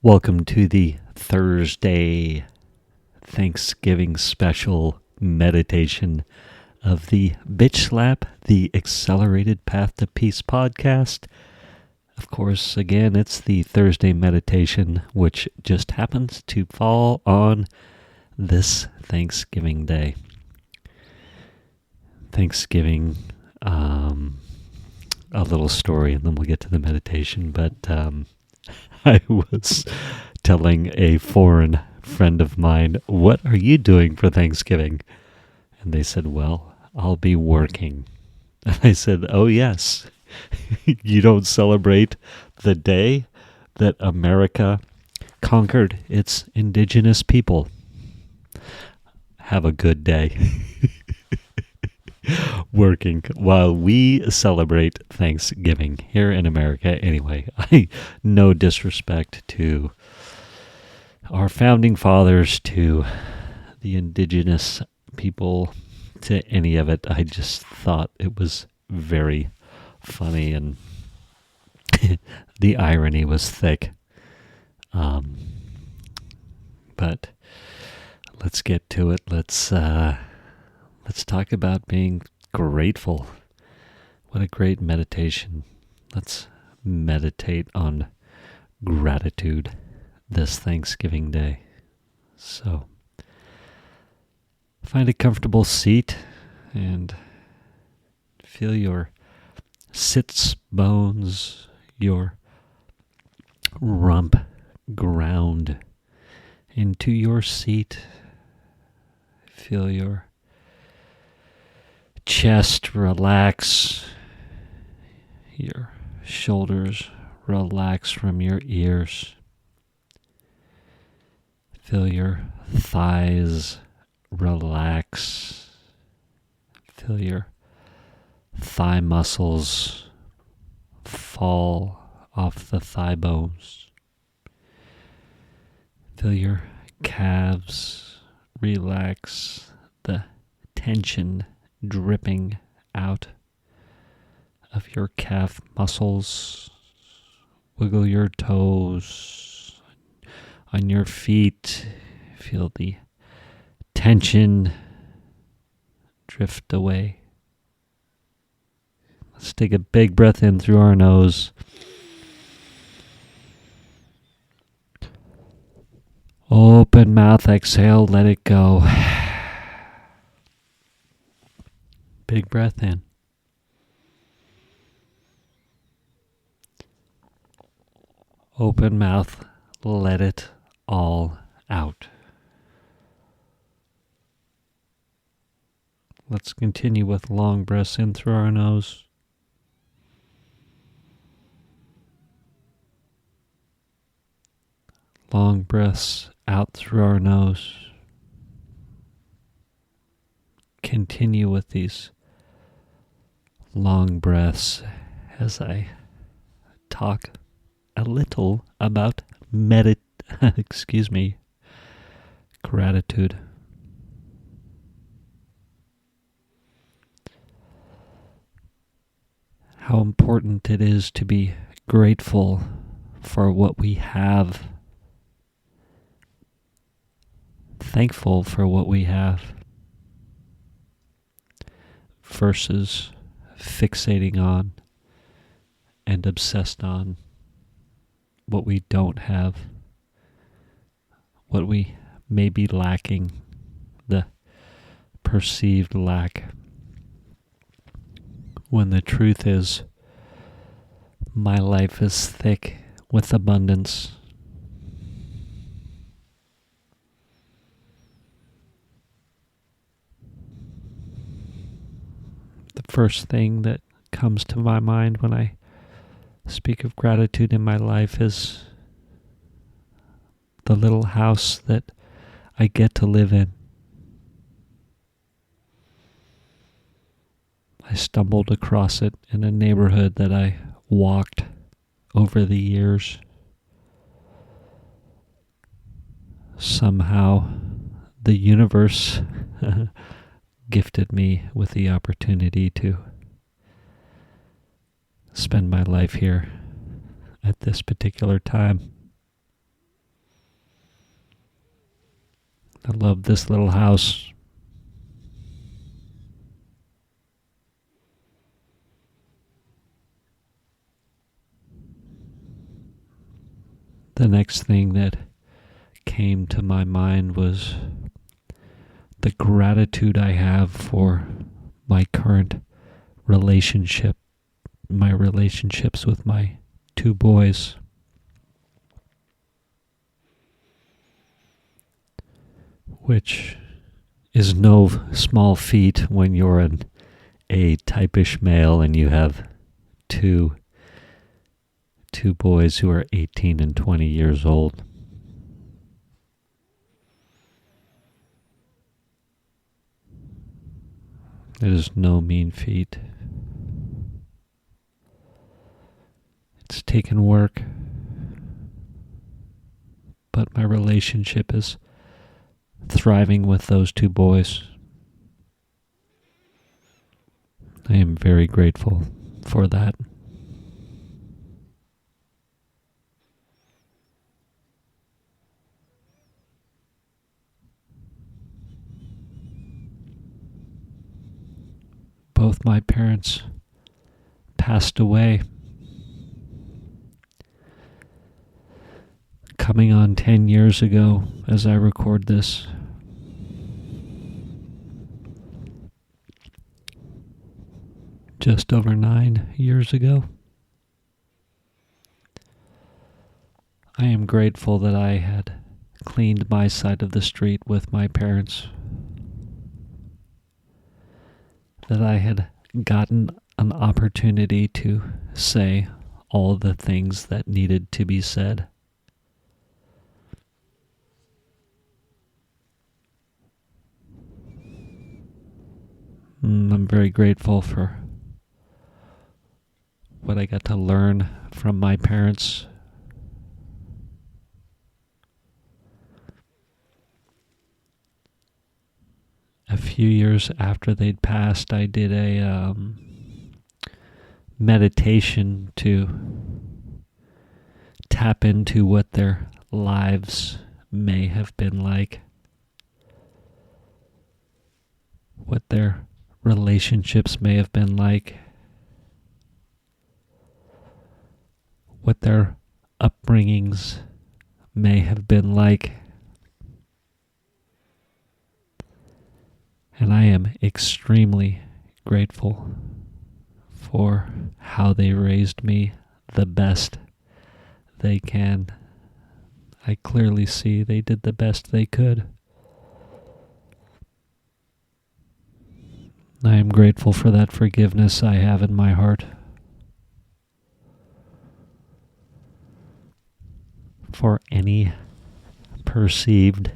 Welcome to the Thursday Thanksgiving special meditation of the Bitch Slap, the Accelerated Path to Peace podcast. Of course, again, it's the Thursday meditation, which just happens to fall on this Thanksgiving Day. Thanksgiving, a little story, and then we'll get to the meditation, but I was telling a foreign friend of mine, "What are you doing for Thanksgiving?" And they said, "Well, I'll be working." And I said, "Oh, yes. You don't celebrate the day that America conquered its indigenous people. Have a good day." Working while we celebrate Thanksgiving here in America. Anyway, no disrespect to our founding fathers, to the indigenous people, to any of it. I just thought it was very funny, and the irony was thick. But let's get to it. Let's talk about being grateful. What a great meditation. Let's meditate on gratitude this Thanksgiving Day. So, find a comfortable seat and feel your sits bones, your rump ground into your seat. Feel your chest relax, your shoulders relax from your ears. Feel your thighs relax. Feel your thigh muscles fall off the thigh bones. Feel your calves relax, the tension dripping out of your calf muscles. Wiggle your toes on your feet. Feel the tension drift away. Let's take a big breath in through our nose. Open mouth, exhale, let it go. Big breath in. Open mouth, let it all out. Let's continue with long breaths in through our nose. Long breaths out through our nose. Continue with these long breaths as I talk a little about gratitude. How important it is to be grateful for what we have, thankful for what we have, versus fixating on and obsessed on what we don't have, what we may be lacking, the perceived lack, when the truth is my life is thick with abundance. The first thing that comes to my mind when I speak of gratitude in my life is the little house that I get to live in. I stumbled across it in a neighborhood that I walked over the years. Somehow, the universe gifted me with the opportunity to spend my life here at this particular time. I love this little house. The next thing that came to my mind was the gratitude I have for my current relationship, my relationships with my two boys. Which is no small feat when you're an A-typish male and you have two boys who are 18 and 20 years old. It is no mean feat. It's taken work, but my relationship is thriving with those two boys. I am very grateful for that. Both my parents passed away coming on 10 years ago as I record this. Just over 9 years ago. I am grateful that I had cleaned my side of the street with my parents, that I had gotten an opportunity to say all the things that needed to be said. I'm very grateful for what I got to learn from my parents. A few years after they'd passed, I did a meditation to tap into what their lives may have been like, what their relationships may have been like, what their upbringings may have been like. And I am extremely grateful for how they raised me the best they can. I clearly see they did the best they could. I am grateful for that forgiveness I have in my heart. For any perceived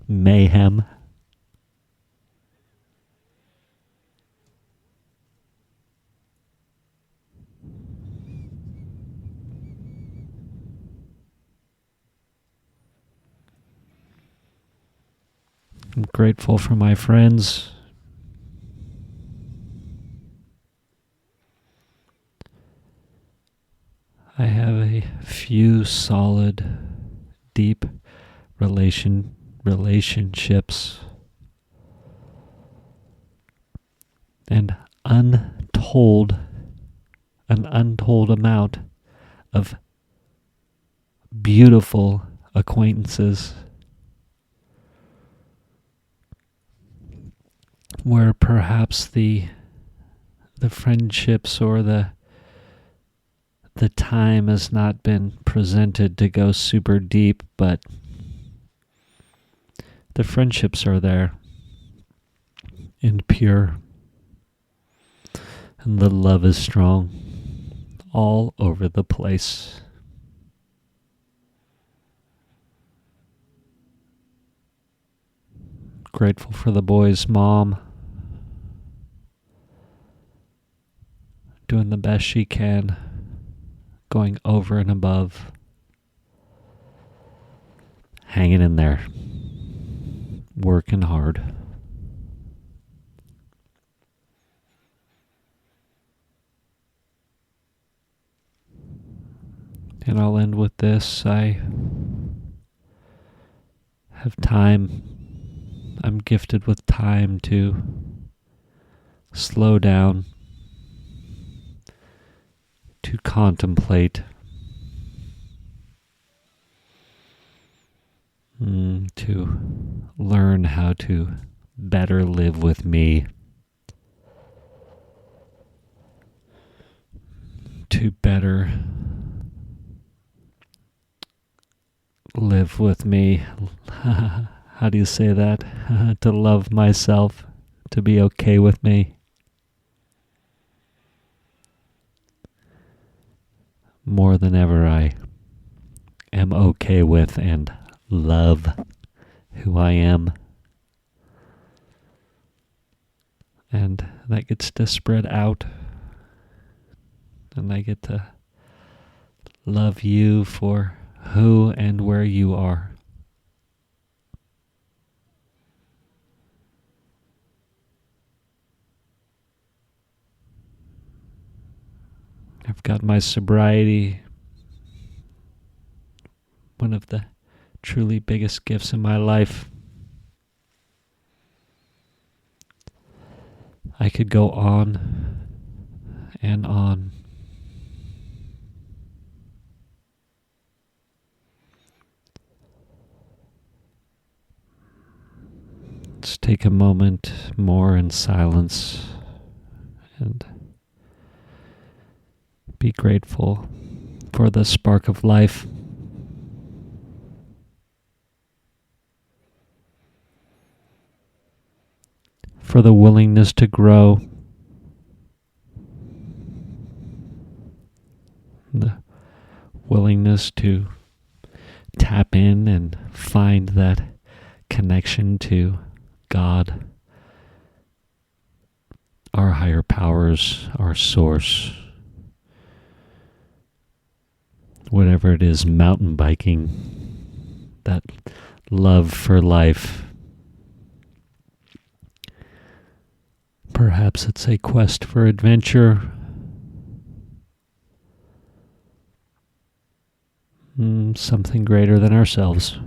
mayhem. I'm grateful for my friends. I have a few solid, deep relationships and an untold amount of beautiful acquaintances where perhaps the friendships or the time has not been presented to go super deep, but the friendships are there and pure, and the love is strong all over the place. Grateful for the boys' mom doing the best she can, going over and above, hanging in there, working hard. And I'll end with this. I have time I'm gifted with time to slow down, to contemplate, to learn how to better live with me, to better live with me. How do you say that? To love myself, to be okay with me. More than ever, I am okay with and love who I am. And that gets to spread out. And I get to love you for who and where you are. I've got my sobriety, one of the truly biggest gifts in my life. I could go on and on. Let's take a moment more in silence and be grateful for the spark of life. For the willingness to grow, the willingness to tap in and find that connection to God, our higher powers, our source, whatever it is, mountain biking, that love for life. Perhaps it's a quest for adventure, something greater than ourselves.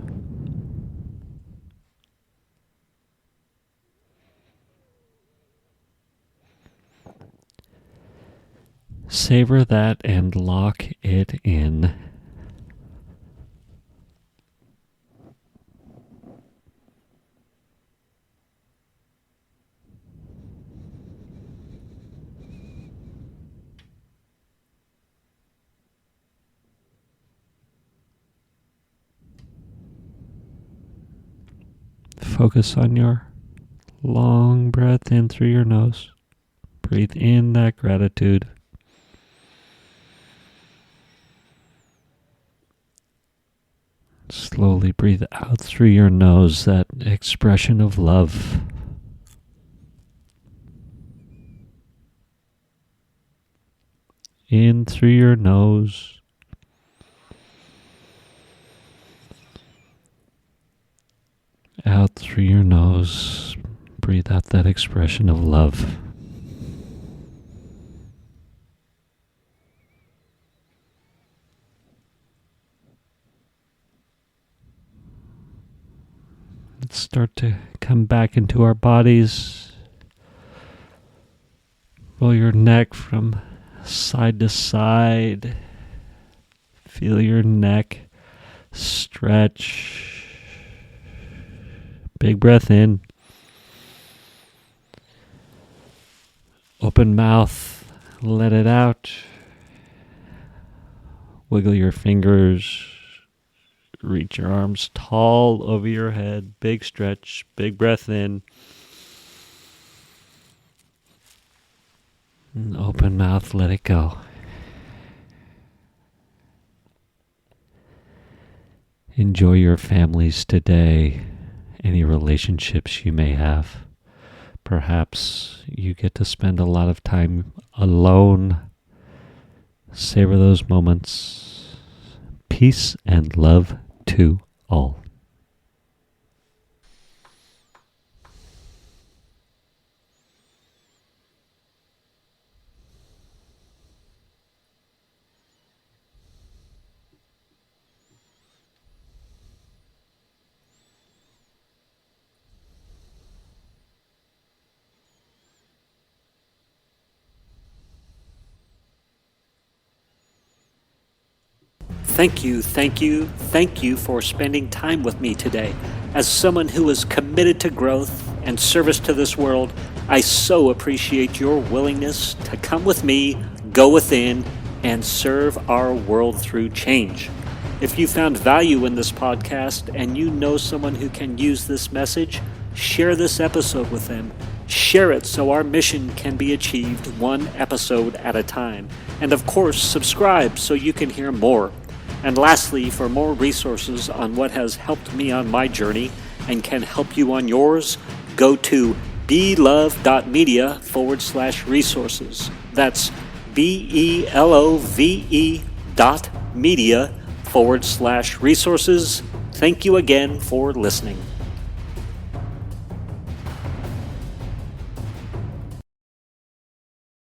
Savor that and lock it in. Focus on your long breath in through your nose. Breathe in that gratitude. Slowly breathe out through your nose that expression of love. In through your nose. Out through your nose. Breathe out that expression of love. Let's start to come back into our bodies. Roll your neck from side to side. Feel your neck stretch. Big breath in. Open mouth. Let it out. Wiggle your fingers. Reach your arms tall over your head. Big stretch. Big breath in. And open mouth. Let it go. Enjoy your families today. Any relationships you may have. Perhaps you get to spend a lot of time alone. Savor those moments. Peace and love to all. Thank you for spending time with me today. As someone who is committed to growth and service to this world, I so appreciate your willingness to come with me, go within, and serve our world through change. If you found value in this podcast and you know someone who can use this message, share this episode with them. Share it so our mission can be achieved one episode at a time. And of course, subscribe so you can hear more. And lastly, for more resources on what has helped me on my journey and can help you on yours, go to belove.media/resources. That's BELOVE.media/resources. Thank you again for listening.